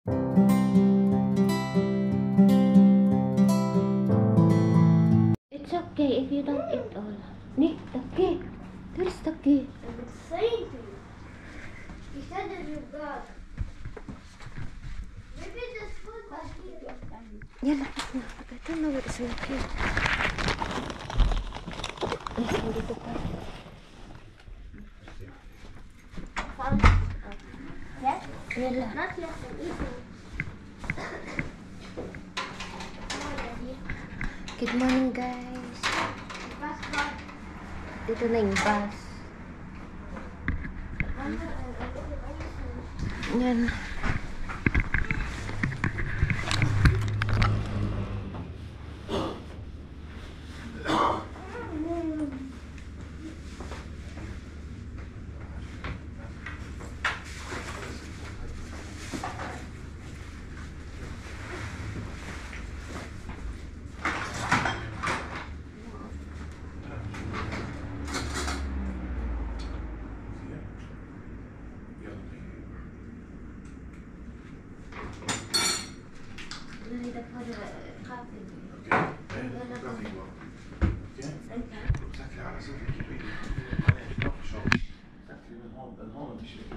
It's okay if you don't eat all. Nick, the key. There's the key. I'm saying to you. You said that you got. Maybe this food was here. Yala, I don't know what is in the key. Yes, nandito pa. Found Yes? Yala. Not yet. I'm eating. Good morning, guys. Fast car. Dito na yung bus. Yan.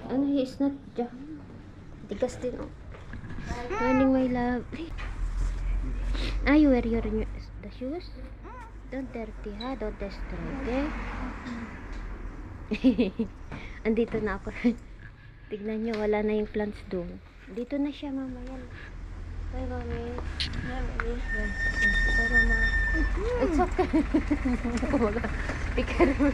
Ano, he is not dyan. Tigas din, oh. Morning, my love. Ah, you wear the shoes? Don't dirty, ha? Don't destroy, okay? Andito na ako. Tignan nyo, wala na yung plants doon. Dito na siya, mama. Yan. Bye, mami. Bye, mama. It's okay. Be careful.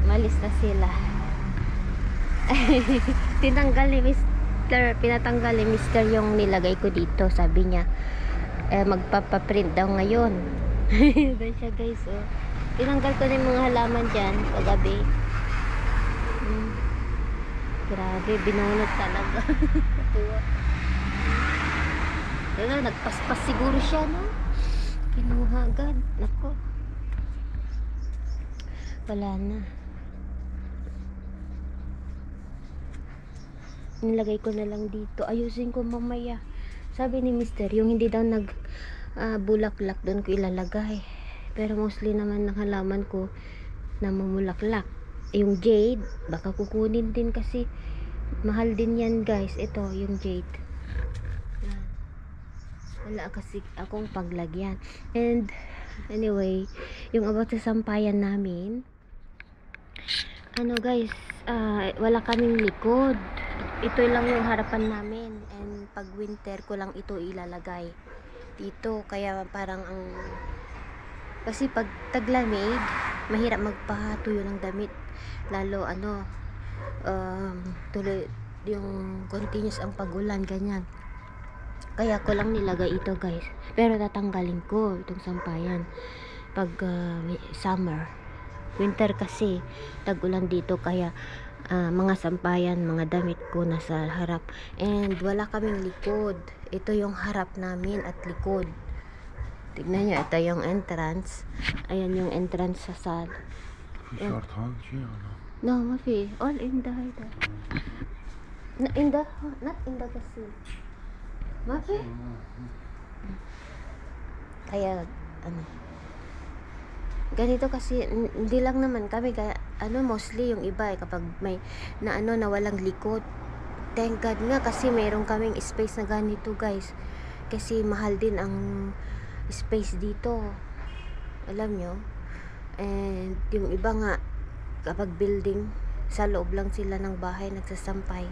Malis na sila. Pinatanggal ni Mister yung nilagay ko dito. Sabi niya, magpapaprint daw ngayon. Doon siya, guys, oh. Tinanggal ko na yung mga halaman dyan kagabi. Grabe, binunot talaga. Katuwa. Nagpaspas siguro siya, no? Kinuha agad. Nako. Wala na. Nilagay ko na lang dito. Ayusin ko mamaya. Sabi ni Mister, yung hindi daw bulaklak doon ko ilalagay. Pero mostly naman ng halaman ko na mamulaklak. Yung jade, baka kukunin din kasi mahal din yan, guys. Ito, yung jade. Yan. Wala kasi akong paglagyan. And anyway, yung about sa sampayan namin, ano, guys, wala kaming likod. Ito lang yung harapan namin, and pag winter ko lang ito ilalagay dito. Kaya parang kasi pag taglamig, mahirap magpatuyo ng damit, lalo tuloy yung continuous ang pagulan, ganyan. Kaya ko lang nilagay ito, guys. Pero tatanggalin ko itong sampayan pag summer. Winter kasi tag-ulan dito, kaya mga sampayan, mga damit ko nasa harap. And wala kaming likod. Ito yung harap namin at likod. Tignan nyo, ito yung entrance. Ayan yung entrance sa sal. No, mafi. All in the hida. Not in the kasi. Mafi? Kaya, ganito kasi, hindi lang naman kami, mostly yung iba, kapag may, na walang likod. Thank God nga, kasi meron kaming space na ganito, guys. Kasi mahal din ang space dito. Alam nyo? And yung iba nga, kapag building, sa loob lang sila ng bahay, nagsasampay.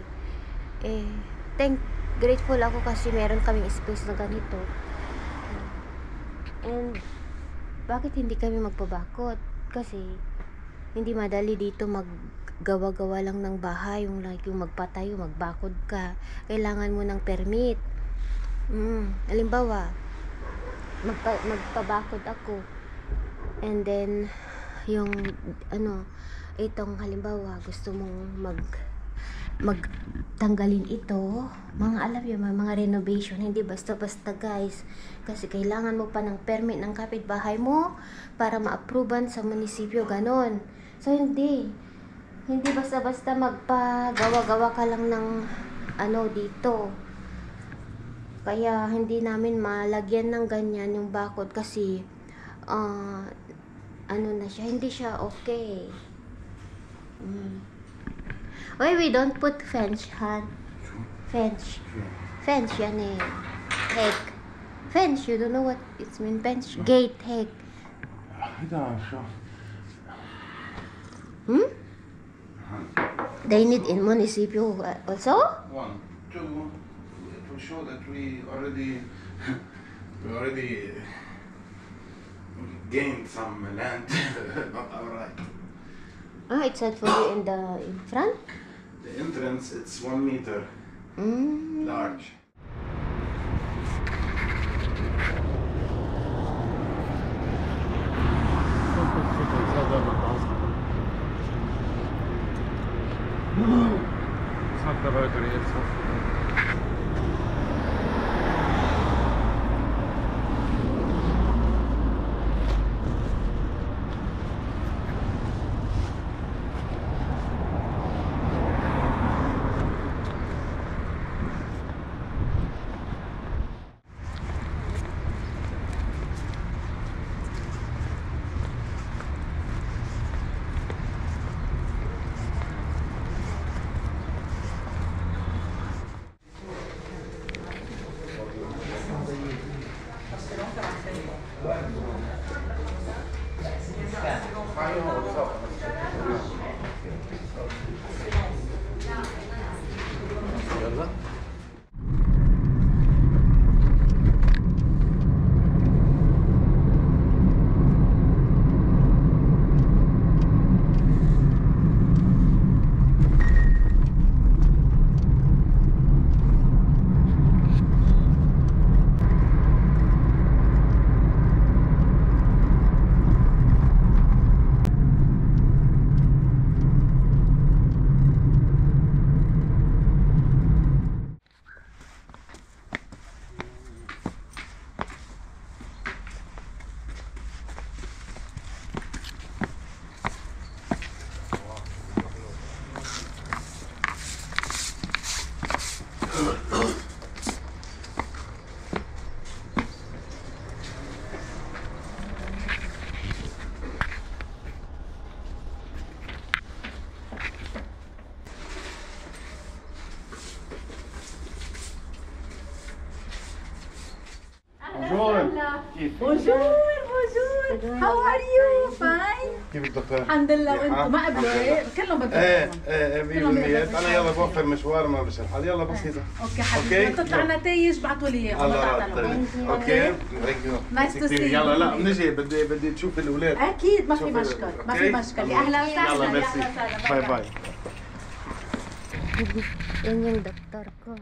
Grateful ako kasi meron kaming space na ganito. And bakit hindi kami magpabakod? Kasi hindi madali dito maggawa-gawa lang ng bahay, yung magpatayo, magbakod ka, kailangan mo ng permit. Halimbawa, magpabakod ako, and then yung itong halimbawa gusto mong magtanggalin ito. Mga alam yun, mga renovation, hindi basta-basta guys. Kasi kailangan mo pa ng permit ng kapitbahay mo para ma-approvean sa munisipyo, ganon. So hindi basta-basta magpagawa-gawa ka lang ng ano dito. Kaya hindi namin malagyan ng ganyan yung bakod kasi ano na siya, hindi siya okay. Why we don't put fence, Han? Fence yan eh. Heg. Fence, you don't know what it means. Fence, gate, heg. They need in municipio also? 1, 2. To show that we already gained some land, not our right. It's not for you in front? The entrance, it's 1 meter large. Bonjour, bonjour. How are you? Fine. كيف الدكتور؟ الحمد لله وانتم ما قبلوا كلهم بدهم. ايه 100%. انا يلا بوفر مشوار ما بشر حالي يلا بسيطة. اوكي حبيبي. تطلع نتائج بعتوا لي اياها. الله اوكي. نايس تو سي. يلا لا بنجي بدي تشوف الاولاد. اكيد ما في مشكل، ما في مشكل. يا اهلا وسهلا. يلا ميرسي. باي باي. Yan yung doktor ko.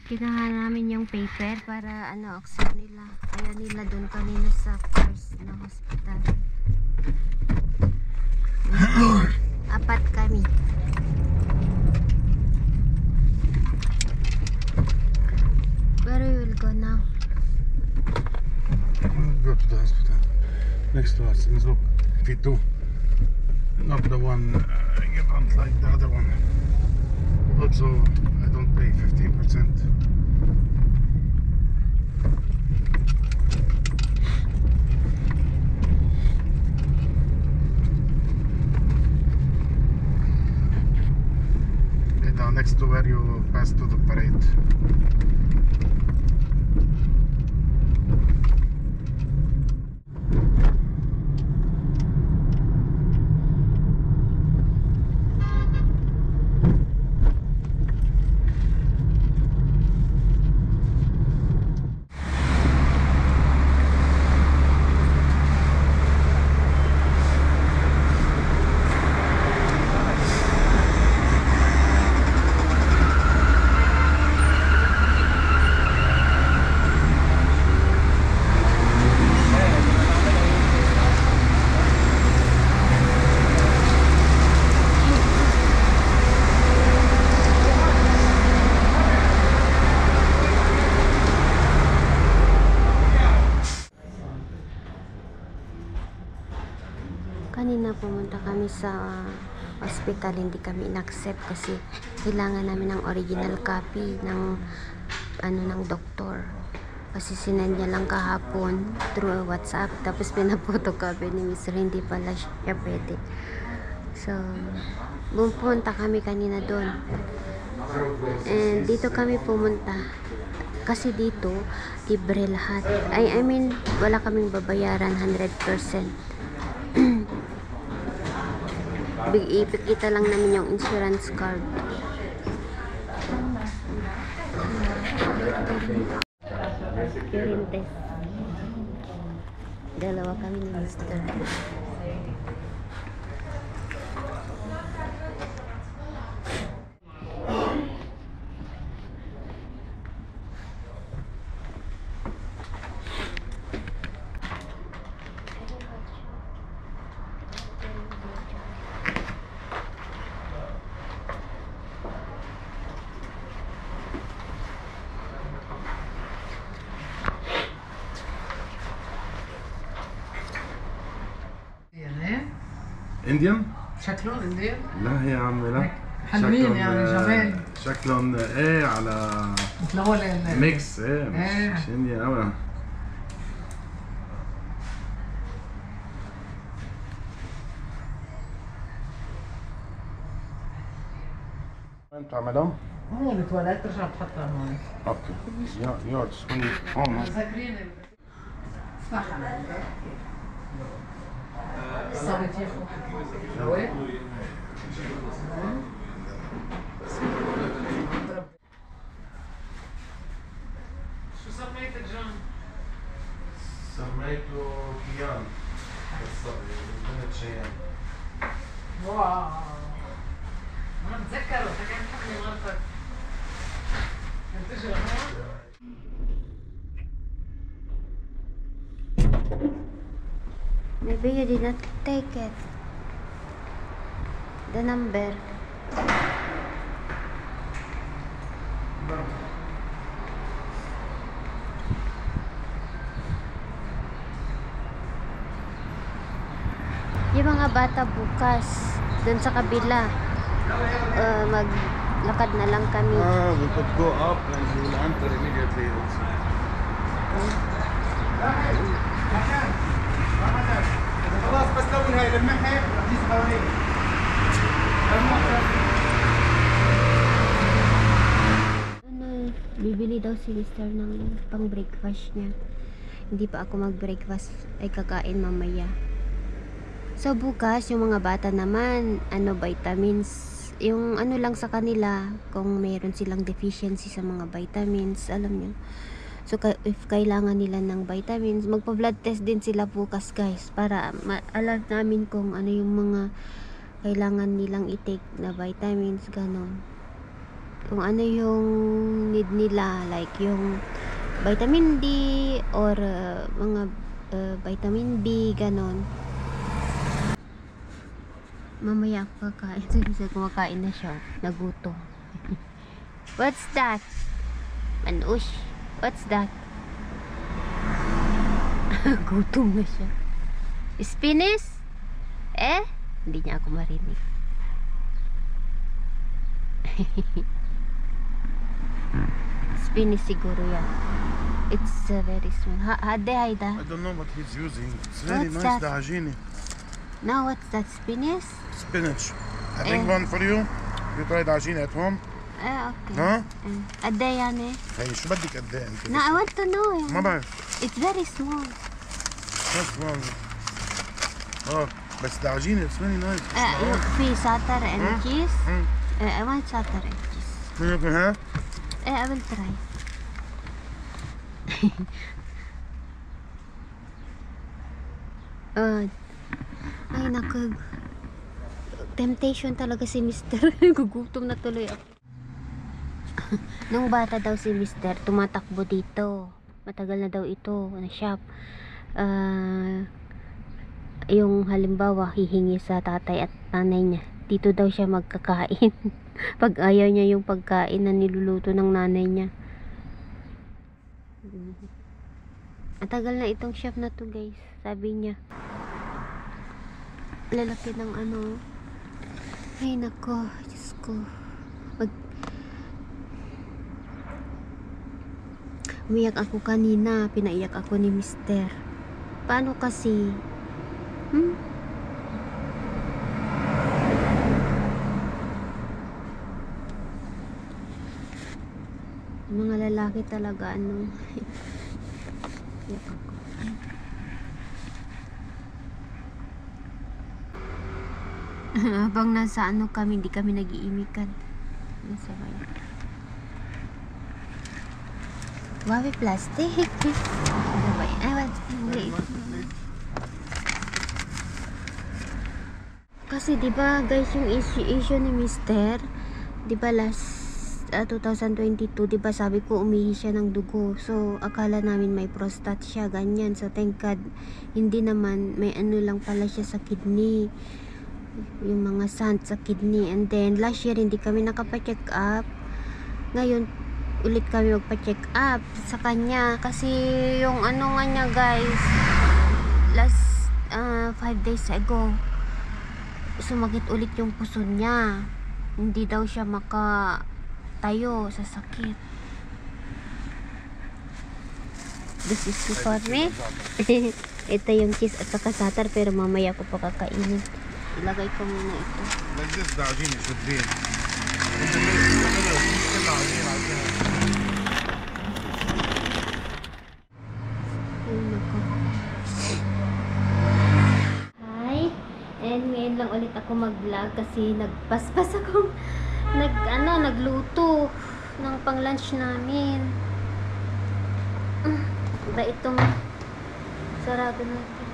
Kinuha namin yung paper para oxygen nila. Kaya nila doon kanina sa first na hospital. Apat kami. Where we will go now? We'll go to the hospital next to us. Look, V2. Not the one like the other one. Also, I don't pay 15%. Next to where you pass to the parade. sa hospital hindi kami in-accept kasi kailangan namin ng original copy ng ng doktor. Kasi sinend niya lang kahapon through WhatsApp, tapos pinapotocopy ni Mr. Hindi pala siya pwede. So, pumunta kami kanina doon. And dito kami pumunta. Kasi dito, libre lahat. I mean, wala kaming babayaran 100%. Ipikita lang namin yung insurance card. Urine test. Dalawa kami ni Mr. Indian? شكلهم انديان لا يا عمي لا. حلوين يعني جمال. شكلهم ايه على مثل هول ميكس ايه مش انديان ابدا. وين بتاع مدام؟ هون التواليت ترجع بتحطها هون. اوكي يورز هون. مذكرين اسمعها صارت ياخذ شو سميتك جان؟ سميته كيان بالصبي بنت شيان. واو انا بتذكره كان حكي مرتك انتجر هون. Maybe you did not take it. The number. Yung mga bata bukas, dun sa kabila, maglakad na lang kami. We could go up and we will enter immediately. خلاص بس لون هاي للمحي رخيص حواليك. Bibili daw si Mr. ng pang breakfast niya. Hindi pa ako mag-breakfast, ay kakain mamaya. So bukas yung mga bata naman, vitamins, yung lang sa kanila, kung mayroon silang deficiency sa mga vitamins, alam niyo. So, if kailangan nila ng vitamins, magpa-blood test din sila bukas, guys. Para alam namin kung ano yung mga kailangan nilang i-take na vitamins, ganon. Kung ano yung need nila, like yung vitamin D or mga vitamin B, ganon. Mamaya ako kakain. So, kumakain na siya. Nagutom. What's that? Manush. What's that? Gutom na siya. Spinach? Hindi niya ako marinig. Spinach siguro yan. It's very small. Hade, Haida. I don't know what he's using. It's very What's nice that? dahajini. Now, what's that? Spinach? Spinach. I bring one for you. You try dahajini at home. Okay. ها؟ قد ايه يعني؟ هي شو بدك قد ايه انت؟ No, I want to know. ما بعرف. It's very small. That's one. بس دعجيني it's very nice. في satay and cheese. Hmm. I want satay and cheese. ها؟ I will try. Ay naku. Temptation talaga si Mr. Gugutom na tuloy ako. Nung bata daw si Mr. tumatakbo dito. Matagal na daw ito na shop. Yung halimbawa hihingi sa tatay at nanay niya, dito daw siya magkakain. Pag ayaw niya yung pagkain na niluluto ng nanay niya. Matagal na itong chef na to, guys, sabi niya. Lalaki ng ano. Ay nako, Diyos ko. Umiyak ako kanina, pinaiyak ako ni Mister. Paano kasi? Mga lalaki talaga ano. Iyak ako. Habang nasa ano kami, hindi kami nag-iimikan. Nasa bayan. Wabi plastic. Ano ba yan? Ay, wait. Kasi 'di ba guys, yung issue ni Mister, 'di ba last 2022, 'di ba sabi ko umihi siya ng dugo. So akala namin may prostate siya, ganyan. So thank God hindi naman, may ano lang pala siya sa kidney. Yung mga sand sa kidney. And then last year hindi kami nakapa-check up. Ngayon ulit kami magpa-check up sa kanya kasi yung ano nga niya guys, last 5 days ago sumakit ulit yung puso niya. Hindi daw siya makatayo sa sakit. This is for me. Ito yung cheese at saka satar, pero mamaya ko pa kakainin. Ilagay ko muna ito. Like this, the عجينة شدين. Hi! And ngayon lang ulit ako mag-vlog kasi nagpaspas ako. Nagluto ng pang-lunch namin. Iba itong sarado natin.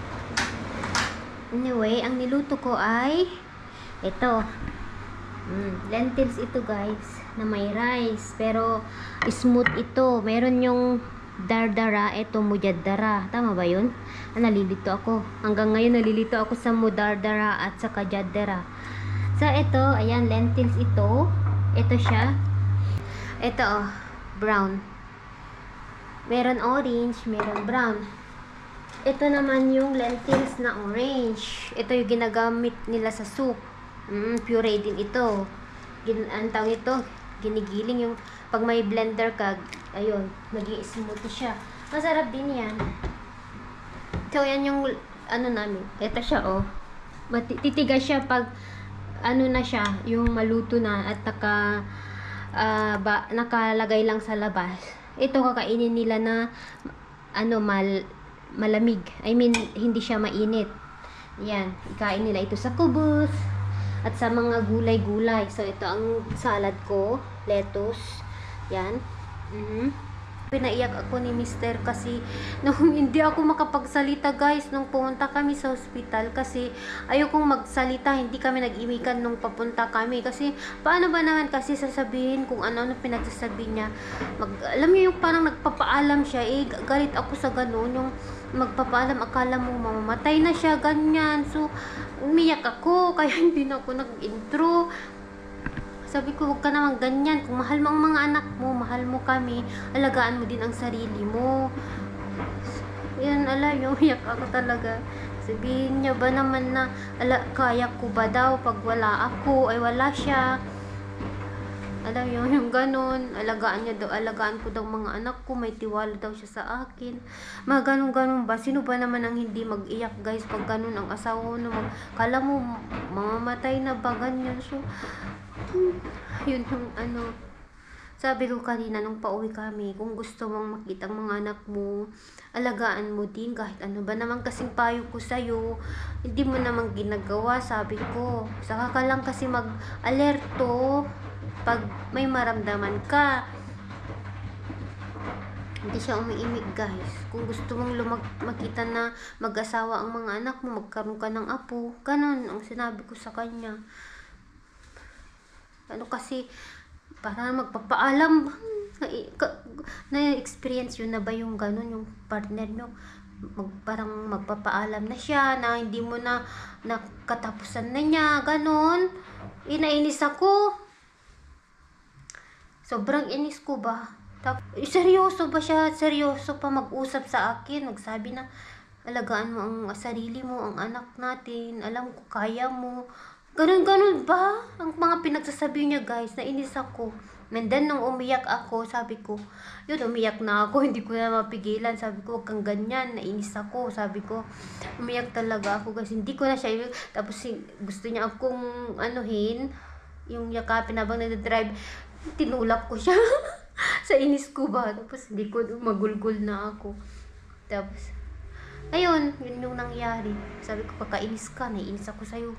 Anyway, ang niluto ko ay ito. Lentils ito guys, na may rice. Pero smooth ito. Meron yung dardara, ito mujadara. Tama ba yun? Nalilito ako. Hanggang ngayon nalilito ako sa mudardara at sa kajadara. So ito, ayan, lentils ito. Ito siya. Ito brown. Meron orange, meron brown. Ito naman yung lentils na orange. Ito yung ginagamit nila sa soup. Puree din ito. Ang tawag ito, ginigiling yung pag may blender ka, ayun, nag-i-smoothie siya. Masarap din yan. So, yan yung ano namin. Ito siya, oh. Titigas siya pag ano na siya, yung maluto na at nakalagay lang sa labas. Ito kakainin nila na ano, malamig. I mean, hindi siya mainit. Yan, ikain nila ito sa kubos at sa mga gulay-gulay. So, ito ang salad ko. Lettuce. Yan. Pinaiyak ako ni Mister kasi nung hindi ako makapagsalita guys nung pumunta kami sa hospital kasi ayokong magsalita, hindi kami nag-imikan nung papunta kami kasi paano ba naman kasi sasabihin kung ano pinagsasabi niya. Alam niyo yung parang nagpapaalam siya, galit ako sa ganun, yung magpapaalam, akala mo mamamatay na siya, ganyan. So umiyak ako kaya hindi na ako nag-intro. Sabi ko, huwag ka naman ganyan. Kung mahal mo ang mga anak mo, mahal mo kami, alagaan mo din ang sarili mo. Yan, alam nyo, umiyak ako talaga. Sabihin niya ba naman na, kaya ko ba daw pag wala ako, ay wala siya. Alam nyo, yung ganun, alagaan ko daw mga anak ko, may tiwala daw siya sa akin. Mga ganun-ganun ba? Sino ba naman ang hindi mag-iyak guys pag ganun ang asawa mo? Kala mo, mamamatay na ba ganyan? So, yun yung ano, sabi ko kanina nung pauwi kami, kung gusto mong makita ang mga anak mo, alagaan mo din kahit ano ba naman kasing payo ko sa'yo, hindi mo naman ginagawa, sabi ko. Saka ka lang kasi mag-alerto pag may maramdaman ka. Hindi siya umiimik guys. Kung gusto mong makita na mag-asawa ang mga anak mo, magkaroon ka ng apo, ganun ang sinabi ko sa kanya. Ano kasi, para magpapaalam, na-experience yun na ba yung ganun, yung partner nyo, parang magpapaalam na siya, na hindi mo na nakatapusan na niya, ganun. Inainis ako. Sobrang inis ko ba? Seryoso ba siya? Seryoso pa mag-usap sa akin? Nagsabi na, alagaan mo ang sarili mo, ang anak natin, alam ko kaya mo. Ganun ba? Ang mga pinagsasabi niya guys, nainis ako. And then nung umiyak ako, sabi ko, yun, umiyak na ako, hindi ko na mapigilan. Sabi ko, huwag kang ganyan, nainis ako. Sabi ko, umiyak talaga ako guys, hindi ko na siya, tapos gusto niya akong anuhin, yung yakapin habang nag-drive, tinulak ko siya. Sa inis ko ba? Tapos hindi ko, magulgul na ako. Tapos, ayun, yun yung nangyari. Sabi ko, kakainis ka, naiinis ako sa'yo.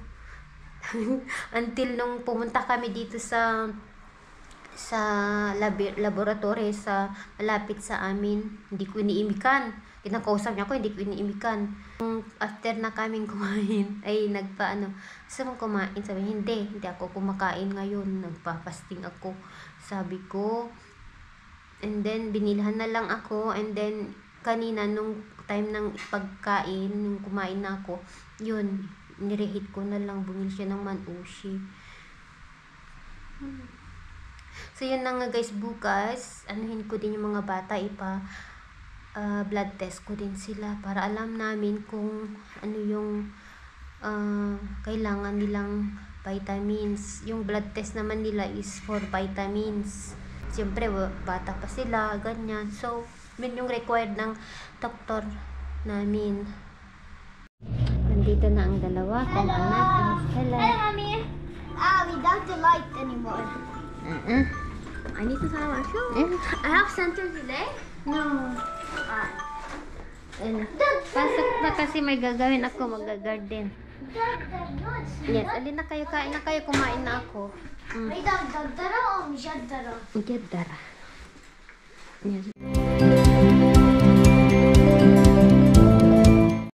Until nung pumunta kami dito sa laboratory sa malapit sa amin, hindi ko iniimikan. Kinakausap niya ako, hindi ko iniimikan. After na kaming kumain, ay gusto mong kumain? Sabi, hindi ako kumakain ngayon, nagpa-fasting ako. Sabi ko, and then binilhan na lang ako, and then kanina nung time ng pagkain, nung kumain na ako, yun, nirehit ko na lang, bumili siya ng manushi. So yun na nga guys, bukas anuhin ko din yung mga bata, blood test ko din sila para alam namin kung ano yung kailangan nilang vitamins. Yung blood test naman nila is for vitamins. Siyempre bata pa sila, ganyan. So yun yung required ng doktor namin. Nandito na ang dalawa kong anak. Hello. Hey, Mommy. Without the light anymore. I need to tie my shoe. I have center today. No. Pasok na kasi may gagawin ako, mag-garden. Yes, alin na kayo, kain na kayo, kumain na ako. May dagdara o miyadara? Miyadara. Yes.